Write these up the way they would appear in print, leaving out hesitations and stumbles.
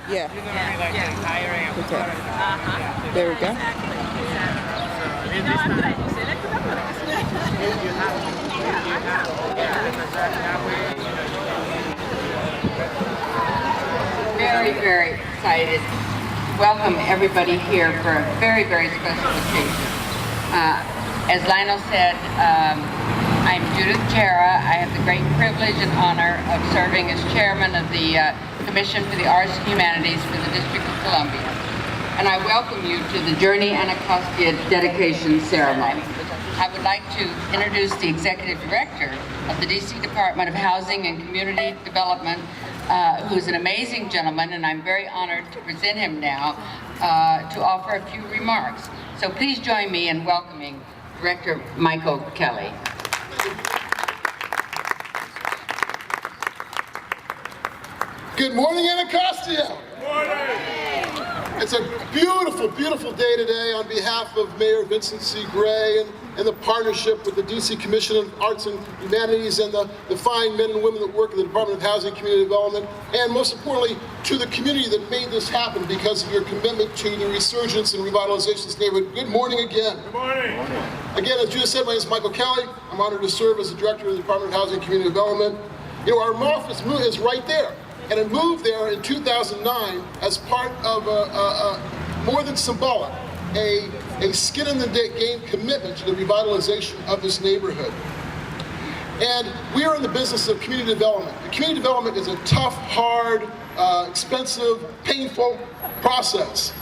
Yeah. You're gonna be like the hiring of Okay. There we go. Very, very excited. Welcome everybody here for a very, very special occasion. As Lionel said, I'm Judith Jara. I have the great privilege and honor of serving as chairman of the Commission for the Arts and Humanities for the District of Columbia. And I welcome you to the Journey Anacastia dedication ceremony. I would like to introduce the executive director of the DC Department of Housing and Community Development, who's an amazing gentleman, and I'm very honored to present him now to offer a few remarks. So please join me in welcoming Director Michael Kelly. Good morning, Anacastia. Good morning. It's a beautiful, beautiful day today on behalf of Mayor Vincent C. Gray and the partnership with the DC Commission of Arts and Humanities and the fine men and women that work in the Department of Housing and Community Development, and most importantly, to the community that made this happen because of your commitment to the resurgence and revitalization of this neighborhood. Good morning again. Good morning. Again, as Judith said, my name is Michael Kelly. I'm honored to serve as the Director of the Department of Housing and Community Development. You know, our office is right there. And it moved there in 2009 as part of more than symbolic, a skin in the game commitment to the revitalization of this neighborhood. And we are in the business of community development. And community development is a tough, hard, expensive, painful process.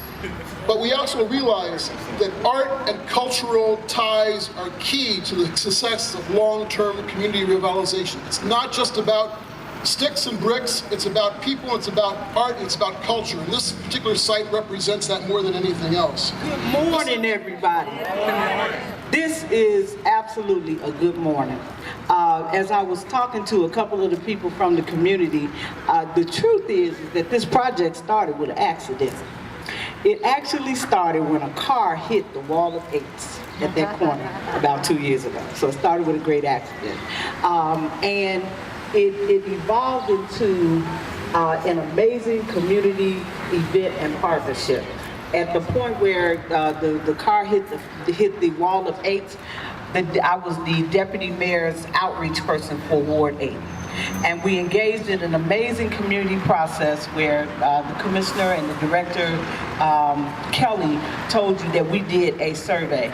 But we also realize that art and cultural ties are key to the success of long-term community revitalization. It's not just about sticks and bricks, it's about people, it's about art, it's about culture. And this particular site represents that more than anything else. Good morning, everybody. This is absolutely a good morning. As I was talking to a couple of the people from the community, the truth is that this project started with an accident. It actually started when a car hit the wall of 8s at that corner about 2 years ago. So it started with a great accident. And it evolved into an amazing community event and partnership. At the point where the car hit the wall of 8s, I was the deputy mayor's outreach person for Ward 8. And we engaged in an amazing community process where the commissioner and the director, Kelly, told you that we did a survey.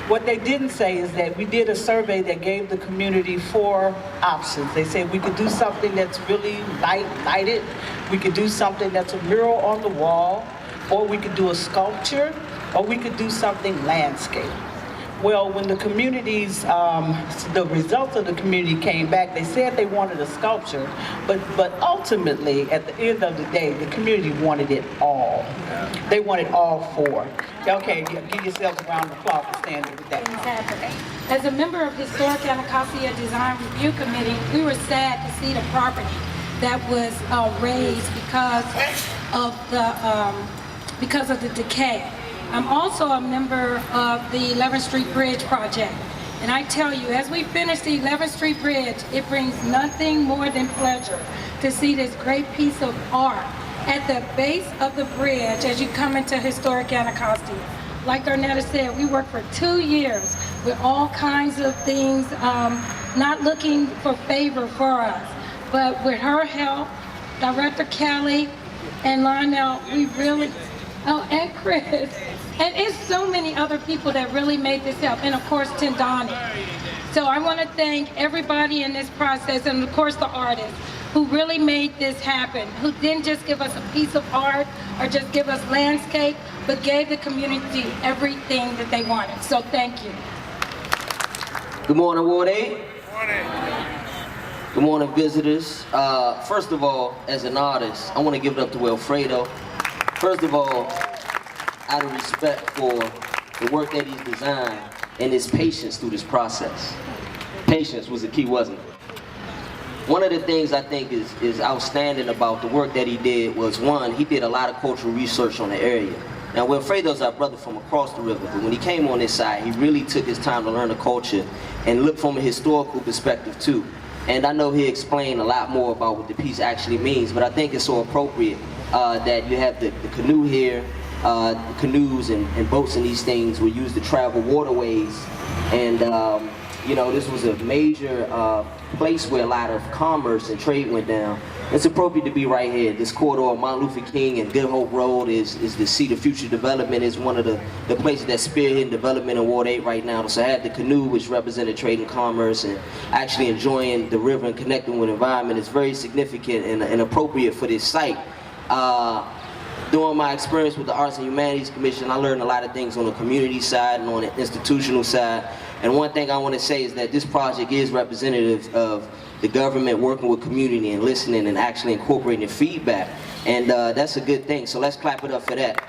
What they didn't say is that we did a survey that gave the community 4 options. They said we could do something that's really lighted, we could do something that's a mural on the wall, or we could do a sculpture, or we could do something landscape. Well, when the communities, the results of the community came back, they said they wanted a sculpture, but ultimately, at the end of the day, the community wanted it all. They wanted all 4. Okay, give yourselves a round of applause for standing with that. Exactly. As a member of Historic Anacastia Design Review Committee, we were sad to see the property that was raised because of the decay. I'm also a member of the 11th Street Bridge project. And I tell you, as we finish the 11th Street Bridge, it brings nothing more than pleasure to see this great piece of art at the base of the bridge as you come into Historic Anacostia. Like Darnetta said, we worked for 2 years with all kinds of things, not looking for favor for us. But with her help, Director Kelly and Lionel, we really, and Chris, and it's so many other people that really made this help, and of course Tindani. So I want to thank everybody in this process, and of course the artists who really made this happen, who didn't just give us a piece of art or just give us landscape, but gave the community everything that they wanted. So thank you. Good morning, Ward 8. Good morning. Good morning, visitors. First of all, as an artist, I want to give it up to Wilfredo. First of all, out of respect for the work that he's designed and his patience through this process. Patience was the key, wasn't it? One of the things I think is outstanding about the work that he did was, one, he did a lot of cultural research on the area. Now, Wilfredo's our brother from across the river, but when he came on this side, he really took his time to learn the culture and look from a historical perspective too. And I know he explained a lot more about what the piece actually means, but I think it's so appropriate that you have the canoe here. Canoes and boats and these things were used to travel waterways, and you know, this was a major place where a lot of commerce and trade went down. It's appropriate to be right here. This corridor, Mount Luther King and Good Hope Road, is the seat of future development. Is one of the places that spearhead development in Ward 8 right now. So I had the canoe, which represented trade and commerce, and actually enjoying the river and connecting with the environment is very significant and appropriate for this site. During my experience with the Arts and Humanities Commission, I learned a lot of things on the community side and on the institutional side. And one thing I want to say is that this project is representative of the government working with community and listening and actually incorporating feedback. And that's a good thing, so let's clap it up for that.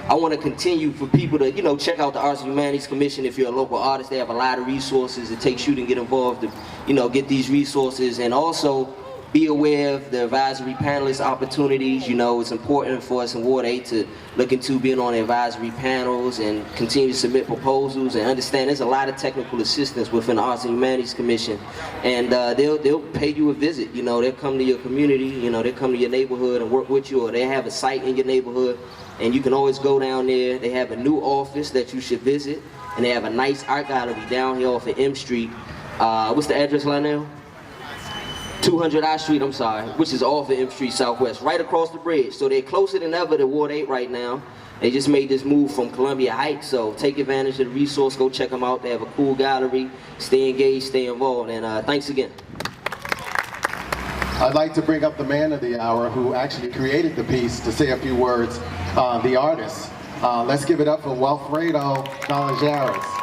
I want to continue for people to, you know, check out the Arts and Humanities Commission. If you're a local artist, they have a lot of resources. It takes you to get involved to, you know, get these resources, and also be aware of the advisory panelist opportunities. You know, it's important for us in Ward 8 to look into being on advisory panels and continue to submit proposals and understand there's a lot of technical assistance within the Arts and Humanities Commission. And they'll pay you a visit. You know, they'll come to your community, you know, they'll come to your neighborhood and work with you, or they have a site in your neighborhood and you can always go down there. They have a new office that you should visit, and they have a nice art gallery down here off of M Street. What's the address, Lionel? 200 I Street, I'm sorry, which is off of M Street Southwest, right across the bridge. So they're closer than ever to Ward 8 right now. They just made this move from Columbia Heights, so take advantage of the resource, go check them out. They have a cool gallery. Stay engaged, stay involved, and thanks again. I'd like to bring up the man of the hour who actually created the piece to say a few words, the artist. Let's give it up for Wilfredo Alveras.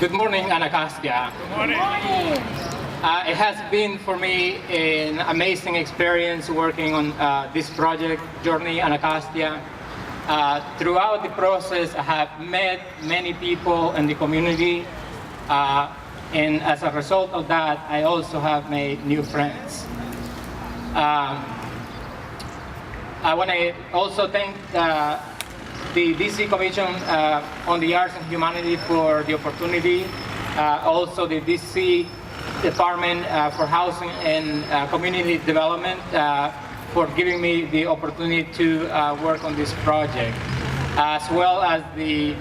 Good morning, Anacastia. Good morning. It has been for me an amazing experience working on this project, Journey Anacastia. Throughout the process, I have met many people in the community, and as a result of that, I also have made new friends. I want to also thank the DC Commission on the Arts and Humanity for the opportunity, also the DC Department for Housing and Community Development for giving me the opportunity to work on this project, as well as the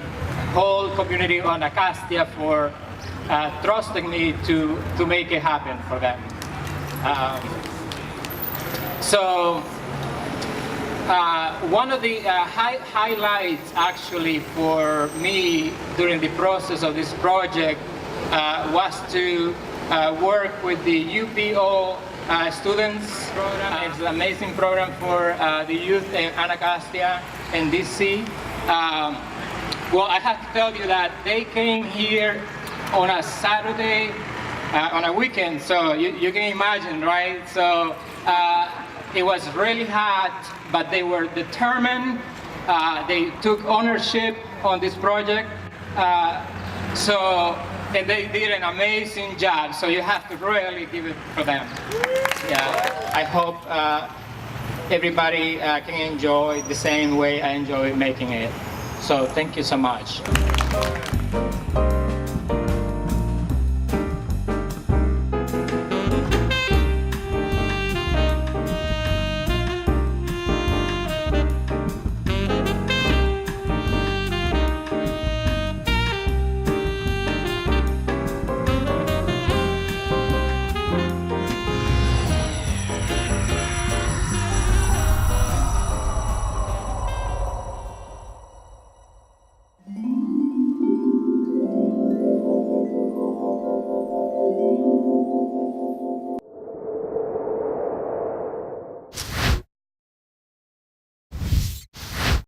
whole community of Anacastia for trusting me to make it happen for them. One of the highlights actually for me during the process of this project was to work with the UPO students program. It's an amazing program for the youth in Anacastia and DC. Well, I have to tell you that they came here on a Saturday, on a weekend, so you can imagine, right? So it was really hot, but they were determined. They took ownership on this project. And they did an amazing job. So you have to really give it for them. Yeah, I hope everybody can enjoy the same way I enjoy making it. So thank you so much.